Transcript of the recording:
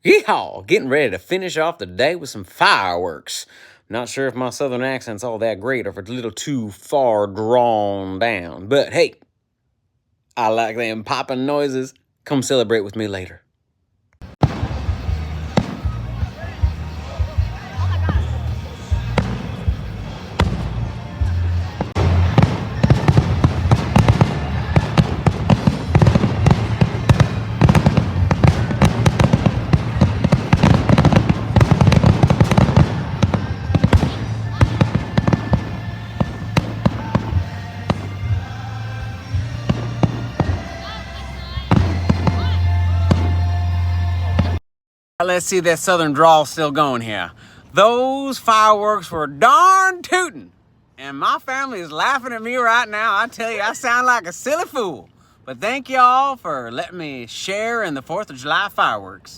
Yeehaw! Getting ready to finish off the day with some fireworks. Not sure if my southern accent's all that great or if it's a little too far drawn down. But hey, I like them popping noises. Come celebrate with me later. Let's see that southern drawl still going here. Those fireworks were darn tootin'. And my family is laughing at me right now. I tell you, I sound like a silly fool. But thank y'all for letting me share in the 4th of July fireworks.